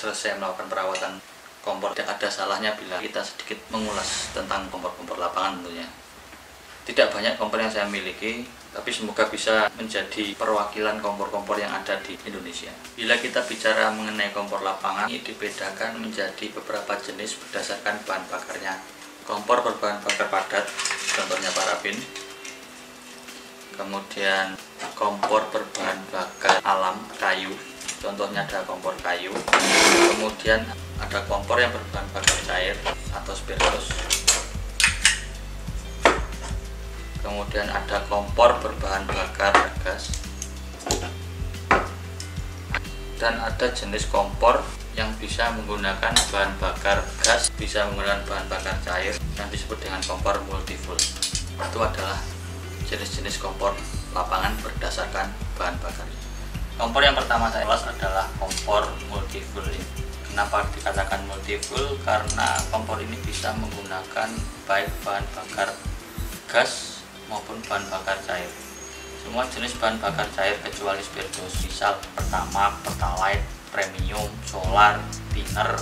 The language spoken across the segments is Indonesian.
selesai melakukan perawatan kompor. Tidak ada salahnya bila kita sedikit mengulas tentang kompor-kompor lapangan tentunya. Tidak banyak kompor yang saya miliki, tapi semoga bisa menjadi perwakilan kompor-kompor yang ada di Indonesia. Bila kita bicara mengenai kompor lapangan, ini dibedakan menjadi beberapa jenis berdasarkan bahan bakarnya. Kompor berbahan bakar padat, contohnya parafin. Kemudian kompor berbahan bakar alam, kayu, contohnya ada kompor kayu. Kemudian ada kompor yang berbahan bakar cair atau spiritus. Kemudian ada kompor berbahan bakar gas, dan ada jenis kompor yang bisa menggunakan bahan bakar gas, bisa menggunakan bahan bakar cair, yang disebut dengan kompor multifuel. Itu adalah jenis-jenis kompor lapangan berdasarkan bahan bakar. Kompor yang pertama saya ulas adalah kompor multifuel. Kenapa dikatakan multifuel? Karena kompor ini bisa menggunakan baik bahan bakar gas maupun bahan bakar cair. Semua jenis bahan bakar cair kecuali spiritus, misal Pertamax, Pertalite, Premium, solar, thinner,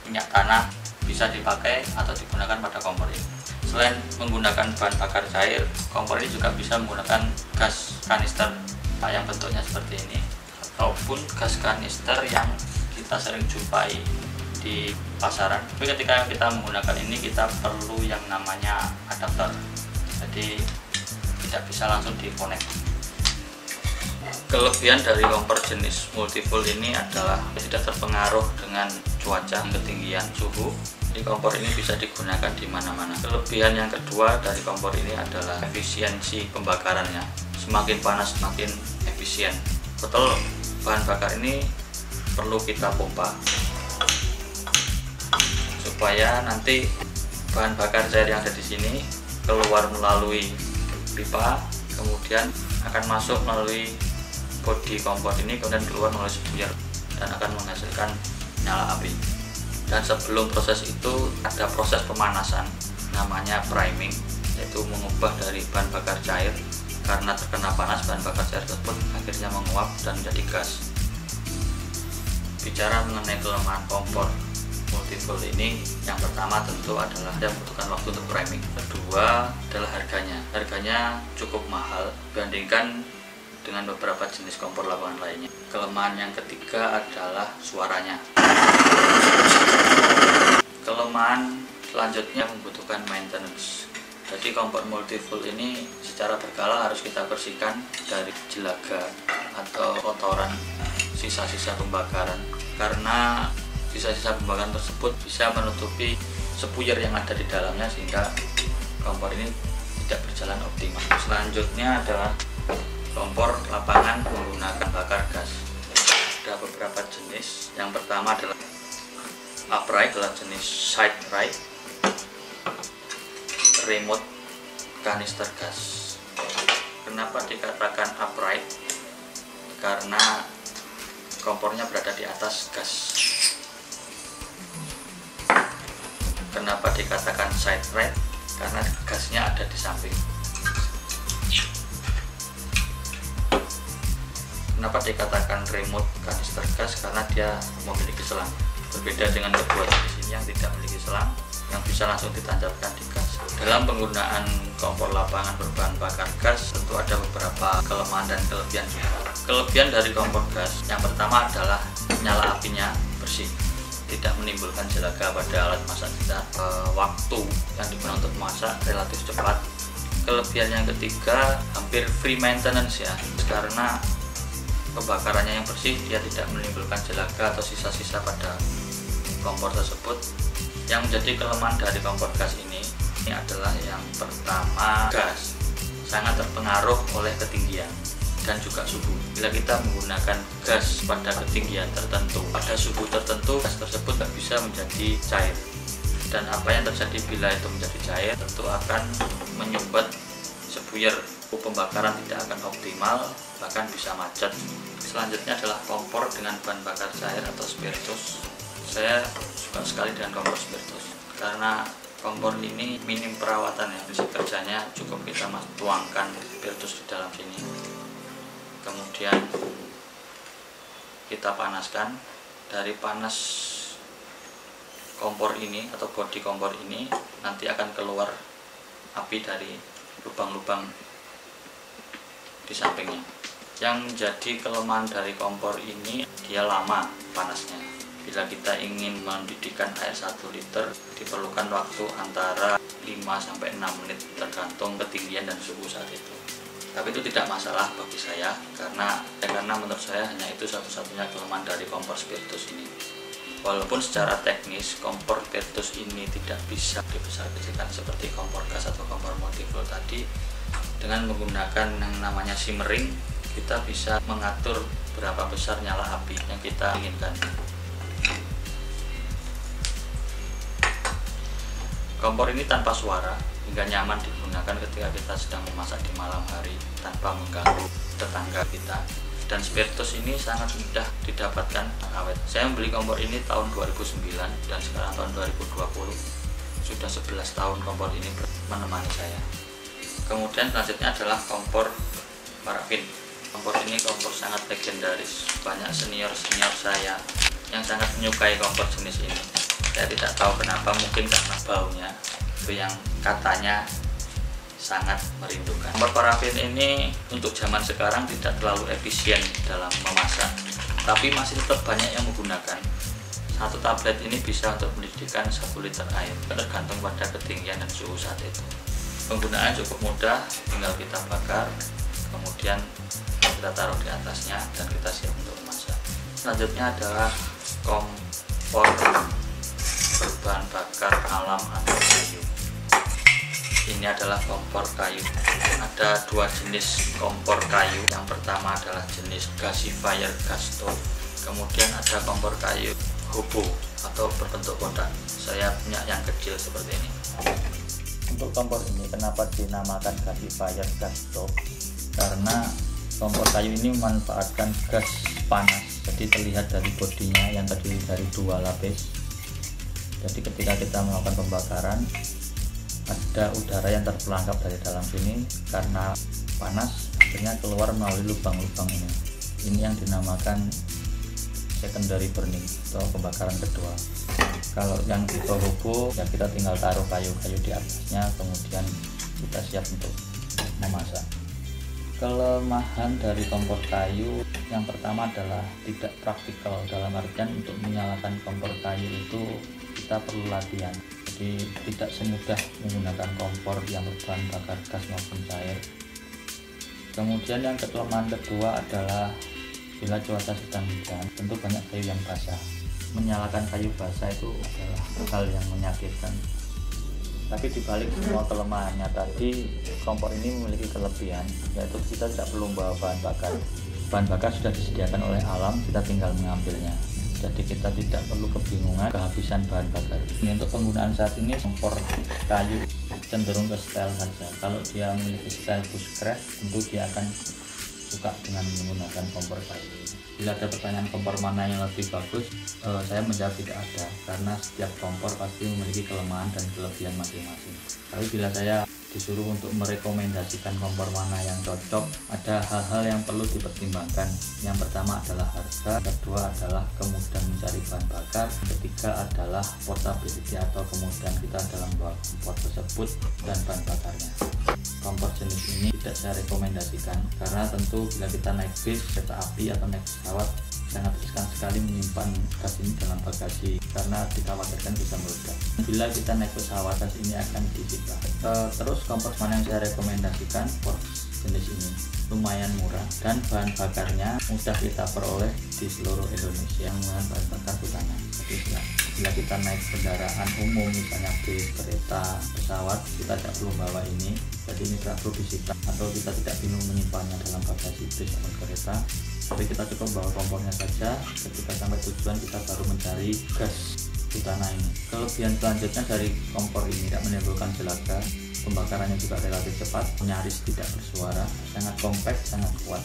minyak tanah bisa dipakai atau digunakan pada kompor ini. Selain menggunakan bahan bakar cair, kompor ini juga bisa menggunakan gas kanister yang bentuknya seperti ini, ataupun gas kanister yang kita sering jumpai di pasaran. Tapi ketika kita menggunakan ini, kita perlu yang namanya adapter. Jadi tidak bisa langsung di-connect. Kelebihan dari kompor jenis multifuel ini adalah tidak terpengaruh dengan cuaca, ketinggian suhu. Jadi kompor ini bisa digunakan di mana-mana. Kelebihan yang kedua dari kompor ini adalah efisiensi pembakarannya. Semakin panas semakin efisien. Betul, bahan bakar ini perlu kita pompa supaya nanti bahan bakar cair yang ada di sini keluar melalui pipa, kemudian akan masuk melalui bodi kompor ini, kemudian keluar melalui spuyer dan akan menghasilkan nyala api. Dan sebelum proses itu ada proses pemanasan namanya priming, yaitu mengubah dari bahan bakar cair, karena terkena panas bahan bakar cair tersebut akhirnya menguap dan menjadi gas. Bicara mengenai kelemahan kompor multifuel ini, yang pertama tentu adalah dia membutuhkan waktu untuk priming. Kedua adalah harganya. Harganya cukup mahal dibandingkan dengan beberapa jenis kompor lapangan lainnya. Kelemahan yang ketiga adalah suaranya. Kelemahan selanjutnya membutuhkan maintenance. Jadi kompor multifuel ini secara berkala harus kita bersihkan dari jelaga atau kotoran, sisa-sisa pembakaran, karena sisa-sisa pembakaran tersebut bisa menutupi spuyer yang ada di dalamnya sehingga kompor ini tidak berjalan optimal. Selanjutnya adalah kompor lapangan menggunakan bakar gas. Ada beberapa jenis. Yang pertama adalah upright, adalah jenis side right, remote kanister gas. Kenapa dikatakan upright? Karena kompornya berada di atas gas. Kenapa dikatakan side right? Karena gasnya ada di samping. Kenapa dikatakan remote kanister gas? Karena dia memiliki selang. Berbeda dengan kedua jenis ini yang tidak memiliki selang, yang bisa langsung ditancapkan di gas. Dalam penggunaan kompor lapangan berbahan bakar gas tentu ada beberapa kelemahan dan kelebihan. Kelebihan dari kompor gas yang pertama adalah nyala apinya bersih, tidak menimbulkan jelaga pada alat masak kita. Waktu yang digunakan untuk masak relatif cepat. Kelebihan yang ketiga hampir free maintenance ya, karena pembakarannya yang bersih, dia tidak menimbulkan jelaga atau sisa-sisa pada kompor tersebut. Yang menjadi kelemahan dari kompor gas ini adalah yang pertama, gas sangat terpengaruh oleh ketinggian dan juga suhu. Bila kita menggunakan gas pada ketinggian tertentu, pada suhu tertentu, gas tersebut tidak bisa menjadi cair. Dan apa yang terjadi bila itu menjadi cair, tentu akan menyumbat spuyer. Pembakaran tidak akan optimal, bahkan bisa macet. Selanjutnya adalah kompor dengan bahan bakar cair atau spiritus. Saya suka sekali dengan kompor spiritus karena kompor ini minim perawatan ya. Prinsip kerjanya cukup kita tuangkan spiritus di dalam sini, kemudian kita panaskan. Dari panas kompor ini atau bodi kompor ini nanti akan keluar api dari lubang-lubang di sampingnya. Yang menjadi kelemahan dari kompor ini, dia lama panasnya. Bila kita ingin mendidihkan air 1 liter, diperlukan waktu antara 5-6 menit tergantung ketinggian dan suhu saat itu. Tapi itu tidak masalah bagi saya karena menurut saya hanya itu satu-satunya kelemahan dari kompor spiritus ini. Walaupun secara teknis kompor spiritus ini tidak bisa dibesar-kecilkan seperti kompor gas atau kompor multiflow tadi, dengan menggunakan yang namanya simmering kita bisa mengatur berapa besar nyala api yang kita inginkan. Kompor ini tanpa suara hingga nyaman digunakan ketika kita sedang memasak di malam hari tanpa mengganggu tetangga kita. Dan spiritus ini sangat mudah didapatkan awet. Saya membeli kompor ini tahun 2009 dan sekarang tahun 2020. Sudah 11 tahun kompor ini menemani saya. Kemudian selanjutnya adalah kompor parafin. Kompor ini kompor sangat legendaris. Banyak senior-senior saya yang sangat menyukai kompor jenis ini. Saya tidak tahu kenapa, mungkin karena baunya itu yang katanya sangat merindukan. Kompor parafin ini untuk zaman sekarang tidak terlalu efisien dalam memasak, tapi masih tetap banyak yang menggunakan. Satu tablet ini bisa untuk mendidihkan 1 liter air, tergantung pada ketinggian dan suhu saat itu. Penggunaan cukup mudah, tinggal kita bakar, kemudian kita taruh di atasnya dan kita siap untuk memasak. Selanjutnya adalah kompor berbahan bakar alam atau kayu. Ini adalah kompor kayu. Ada 2 jenis kompor kayu. Yang pertama adalah jenis gasifier gas stove. Kemudian ada kompor kayu hobo atau berbentuk kotak. Saya punya yang kecil seperti ini. Untuk kompor ini kenapa dinamakan gasifier gas stove? Karena kompor kayu ini memanfaatkan gas panas. Jadi terlihat dari bodinya yang terdiri dari 2 lapis. Jadi ketika kita melakukan pembakaran, ada udara yang terperangkap dari dalam sini karena panas, akhirnya keluar melalui lubang-lubang ini. Ini yang dinamakan secondary burning atau pembakaran kedua. Kalau yang tipe hobo, ya kita tinggal taruh kayu-kayu di atasnya, kemudian kita siap untuk memasak. Kelemahan dari kompor kayu yang pertama adalah tidak praktikal, dalam artian untuk menyalakan kompor kayu itu kita perlu latihan. Jadi tidak semudah menggunakan kompor yang berbahan bakar gas maupun cair. Kemudian yang kelemahan kedua adalah bila cuaca sedang hujan, tentu banyak kayu yang basah. Menyalakan kayu basah itu adalah hal yang menyakitkan. Tapi dibalik semua kelemahannya tadi, kompor ini memiliki kelebihan, yaitu kita tidak perlu membawa bahan bakar. Bahan bakar sudah disediakan oleh alam, kita tinggal mengambilnya. Jadi kita tidak perlu kebingungan kehabisan bahan bakar. Ini untuk penggunaan saat ini kompor kayu cenderung ke style saja. Kalau dia memiliki style bushcraft, tentu dia akan suka dengan menggunakan kompor kayu. Bila ada pertanyaan kompor mana yang lebih bagus, saya menjawab tidak ada, karena setiap kompor pasti memiliki kelemahan dan kelebihan masing-masing. Tapi bila saya disuruh untuk merekomendasikan kompor mana yang cocok, ada hal-hal yang perlu dipertimbangkan. Yang pertama adalah harga, kedua adalah kemudahan mencari bahan bakar, ketiga adalah portability atau kemudahan kita dalam membawa kompor tersebut dan bahan bakarnya. Kompor jenis ini tidak saya rekomendasikan karena tentu bila kita naik bis, kereta api atau naik pesawat sangat riskan sekali menyimpan gas ini dalam bagasi karena dikhawatirkan bisa meledak. Bila kita naik pesawat, gas ini akan disita. Terus kompor mana yang saya rekomendasikan? Kompor jenis ini lumayan murah dan bahan bakarnya mudah kita peroleh di seluruh Indonesia dengan bahan bakar butana. Jadi bila kita naik kendaraan umum misalnya bis, kereta, pesawat, kita tidak perlu bawa ini. Jadi ini tidak perlu disita atau kita tidak bingung menyimpannya dalam bagasi bis atau kereta. Tapi kita cukup bawa kompornya saja. Ketika sampai tujuan kita baru mencari gas butana ini. Kelebihan selanjutnya dari kompor ini tidak menimbulkan gelaga, pembakarannya juga relatif cepat, nyaris tidak bersuara, sangat kompak, sangat kuat,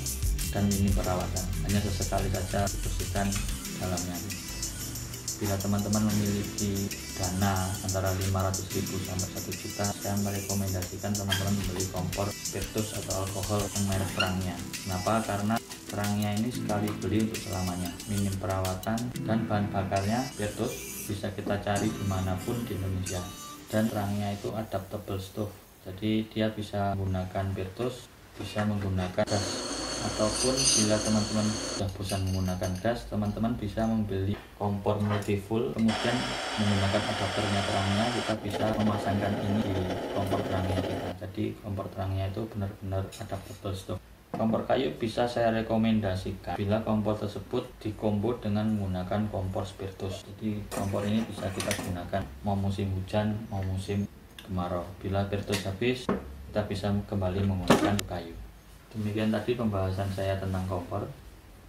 dan minim perawatan. Hanya sesekali saja dibersihkan dalamnya. Bila teman-teman memiliki dana antara 500.000 sampai 1 juta, saya merekomendasikan teman-teman membeli kompor spiritus atau alkohol yang merek perangnya. Kenapa? Karena Terangnya ini sekali beli untuk selamanya, minim perawatan, dan bahan bakarnya Virtus bisa kita cari dimanapun di Indonesia. Dan terangnya itu adaptable stove, jadi dia bisa menggunakan Virtus, bisa menggunakan gas, ataupun bila teman-teman sudah bosan menggunakan gas, teman-teman bisa membeli kompor multifuel, kemudian menggunakan adapternya terangnya, kita bisa memasangkan ini di kompor terangnya kita. Jadi kompor terangnya itu benar-benar adaptable stove. Kompor kayu bisa saya rekomendasikan bila kompor tersebut dikombo dengan menggunakan kompor Virtus. Jadi kompor ini bisa kita gunakan mau musim hujan, mau musim kemarau. Bila Virtus habis, kita bisa kembali menggunakan kayu. Demikian tadi pembahasan saya tentang kompor.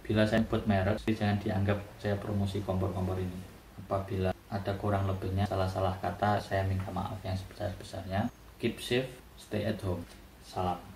Bila saya buat merek, jangan dianggap saya promosi kompor-kompor ini. Apabila ada kurang lebihnya, salah-salah kata, saya minta maaf yang sebesar-besarnya. Keep safe, stay at home. Salam.